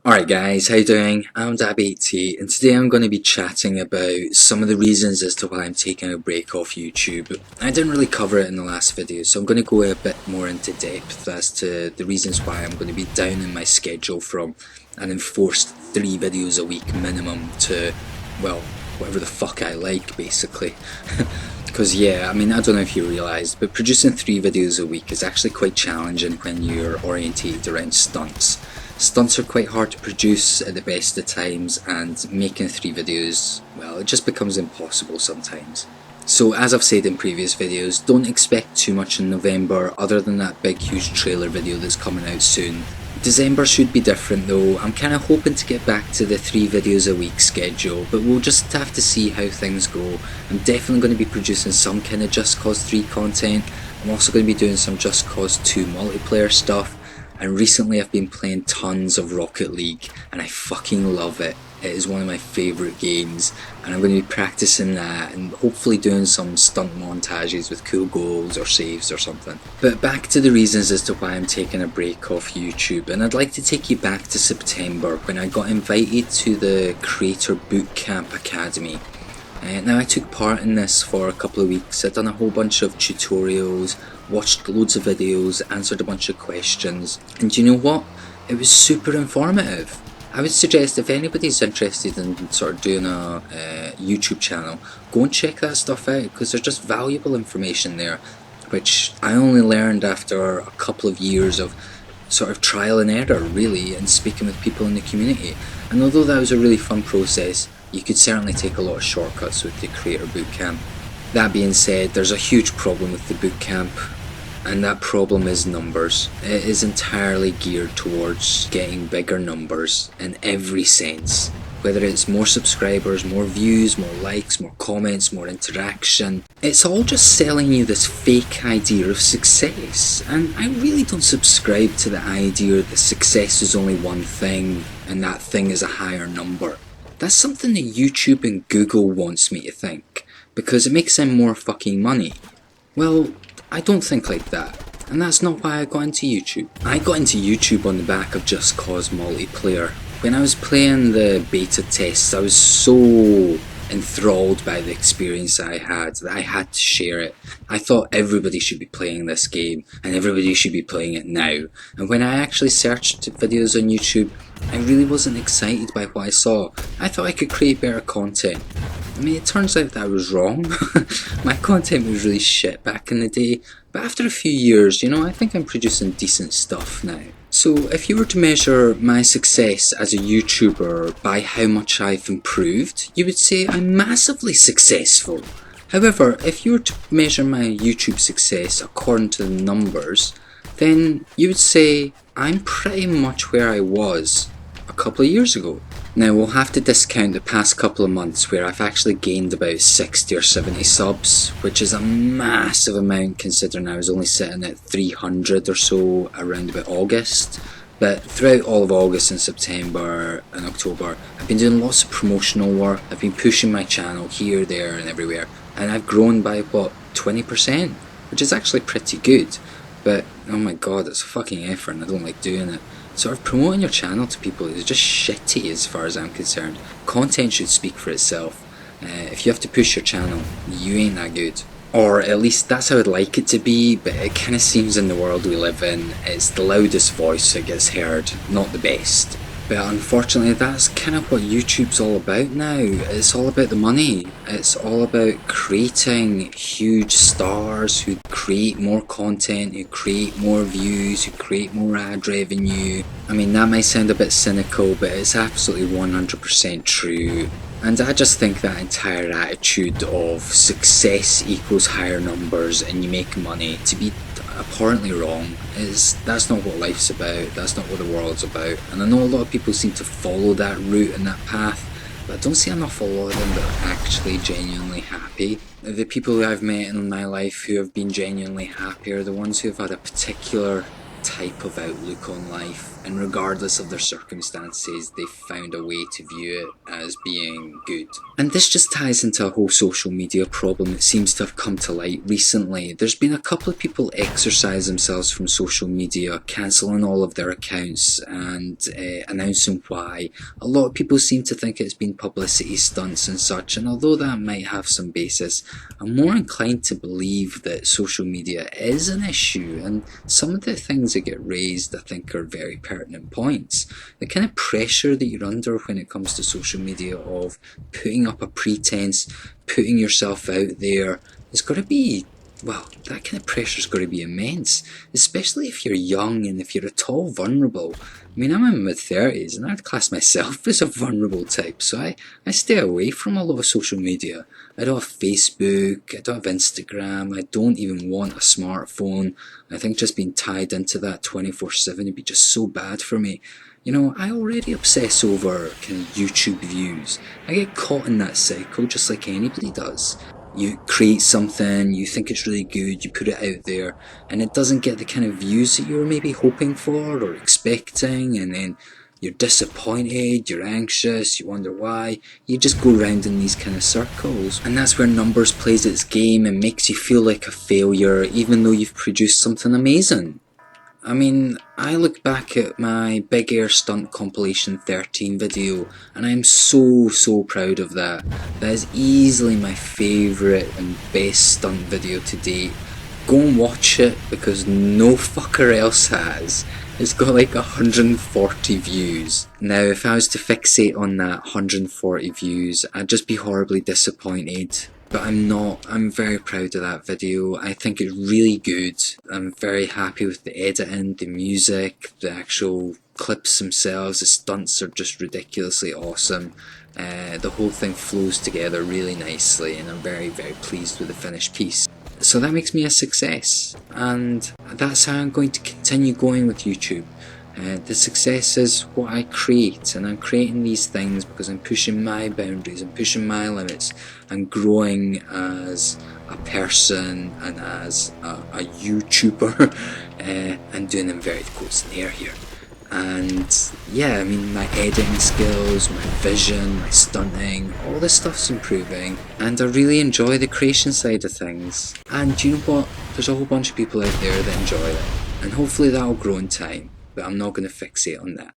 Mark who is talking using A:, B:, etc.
A: Alright guys, how you doing? I'm Dab80 and today I'm going to be chatting about some of the reasons as to why I'm taking a break off YouTube. I didn't really cover it in the last video, so I'm going to go a bit more into depth as to the reasons why I'm going to be down in my schedule from an enforced 3 videos a week minimum to, well, whatever the fuck I like basically. Because yeah, I mean, I don't know if you realised, but producing 3 videos a week is actually quite challenging when you're orientated around stunts. Stunts are quite hard to produce at the best of times, and making 3 videos, well, it just becomes impossible sometimes. So as I've said in previous videos, don't expect too much in November other than that big huge trailer video that's coming out soon. December should be different though. I'm kind of hoping to get back to the 3 videos a week schedule, but we'll just have to see how things go. I'm definitely going to be producing some kind of Just Cause 3 content. I'm also going to be doing some Just Cause 2 multiplayer stuff. And recently I've been playing tons of Rocket League and I fucking love it. It is one of my favourite games and I'm going to be practicing that and hopefully doing some stunt montages with cool goals or saves or something. But back to the reasons as to why I'm taking a break off YouTube, and I'd like to take you back to September when I got invited to the Creator Bootcamp Academy. Now I took part in this for a couple of weeks. I'd done a whole bunch of tutorials, watched loads of videos, answered a bunch of questions, and you know what? It was super informative. I would suggest if anybody's interested in sort of doing a YouTube channel, go and check that stuff out because there's just valuable information there, which I only learned after a couple of years of sort of trial and error really, and speaking with people in the community. And although that was a really fun process, you could certainly take a lot of shortcuts with the Creator Bootcamp. That being said, there's a huge problem with the bootcamp, and that problem is numbers. It is entirely geared towards getting bigger numbers in every sense. Whether it's more subscribers, more views, more likes, more comments, more interaction. It's all just selling you this fake idea of success. And I really don't subscribe to the idea that success is only one thing and that thing is a higher number. That's something that YouTube and Google wants me to think, because it makes them more fucking money. Well, I don't think like that, and that's not why I got into YouTube. I got into YouTube on the back of Just Cause multiplayer. When I was playing the beta tests, I was so enthralled by the experience I had that I had to share it. I thought everybody should be playing this game, and everybody should be playing it now. And when I actually searched videos on YouTube, I really wasn't excited by what I saw. I thought I could create better content. I mean, it turns out that I was wrong. My content was really shit back in the day, but after a few years, you know, I think I'm producing decent stuff now. So if you were to measure my success as a YouTuber by how much I've improved, you would say I'm massively successful. However, if you were to measure my YouTube success according to the numbers, then you would say I'm pretty much where I was a couple of years ago. Now we'll have to discount the past couple of months where I've actually gained about 60 or 70 subs, which is a massive amount considering I was only sitting at 300 or so around about August. But throughout all of August and September and October, I've been doing lots of promotional work. I've been pushing my channel here, there and everywhere, and I've grown by what, 20%, which is actually pretty good. But oh my god, it's a fucking effort and I don't like doing it. Sort of promoting your channel to people is just shitty as far as I'm concerned. Content should speak for itself. If you have to push your channel, you ain't that good. Or at least that's how I'd like it to be, but it kind of seems in the world we live in, it's the loudest voice that gets heard, not the best. But unfortunately that's kind of what YouTube's all about now. It's all about the money. It's all about creating huge stars who create more content, who create more views, who create more ad revenue. I mean, that might sound a bit cynical, but it's absolutely 100% true. And I just think that entire attitude of success equals higher numbers and you make money to be abhorrently wrong. That's not what life's about, that's not what the world's about. And I know a lot of people seem to follow that route and that path, but I don't see enough a lot of them that are actually genuinely happy. The people who I've met in my life who have been genuinely happy are the ones who have had a particular type of outlook on life. and regardless of their circumstances, they found a way to view it as being good. And this just ties into a whole social media problem that seems to have come to light recently. There's been a couple of people exercise themselves from social media, cancelling all of their accounts and announcing why. A lot of people seem to think it's been publicity stunts and such, and although that might have some basis, I'm more inclined to believe that social media is an issue, and some of the things that get raised I think are very pertinent points. The kind of pressure that you're under when it comes to social media of putting up a pretense, putting yourself out there, it's got to be, well, that kind of pressure's got to be immense, especially if you're young and if you're at all vulnerable. I mean, I'm in my mid-30s and I'd class myself as a vulnerable type, so I stay away from a lot of social media. I don't have Facebook, I don't have Instagram, I don't even want a smartphone. I think just being tied into that 24/7 would be just so bad for me. You know, I already obsess over kind of YouTube views. I get caught in that cycle just like anybody does. You create something, you think it's really good, you put it out there, and it doesn't get the kind of views that you were maybe hoping for or expecting, and then you're disappointed, you're anxious, you wonder why. You just go round in these kind of circles. And that's where numbers plays its game and makes you feel like a failure even though you've produced something amazing. I mean, I look back at my Big Air Stunt Compilation 13 video and I'm so proud of that. That is easily my favourite and best stunt video to date. Go and watch it because no fucker else has. It's got like 140 views. Now if I was to fixate on that 140 views, I'd just be horribly disappointed. But I'm not. I'm very proud of that video. I think it's really good. I'm very happy with the editing, the music, the actual clips themselves. The stunts are just ridiculously awesome. The whole thing flows together really nicely and I'm very pleased with the finished piece. So that makes me a success, and that's how I'm going to continue going with YouTube. The success is what I create, and I'm creating these things because I'm pushing my boundaries, I'm pushing my limits, I'm growing as a person and as a YouTuber, and doing them very close in the air here. And yeah, I mean, my editing skills, my vision, my stunting, all this stuff's improving, and I really enjoy the creation side of things. And you know what? There's a whole bunch of people out there that enjoy it, and hopefully that'll grow in time, but I'm not going to fixate on that.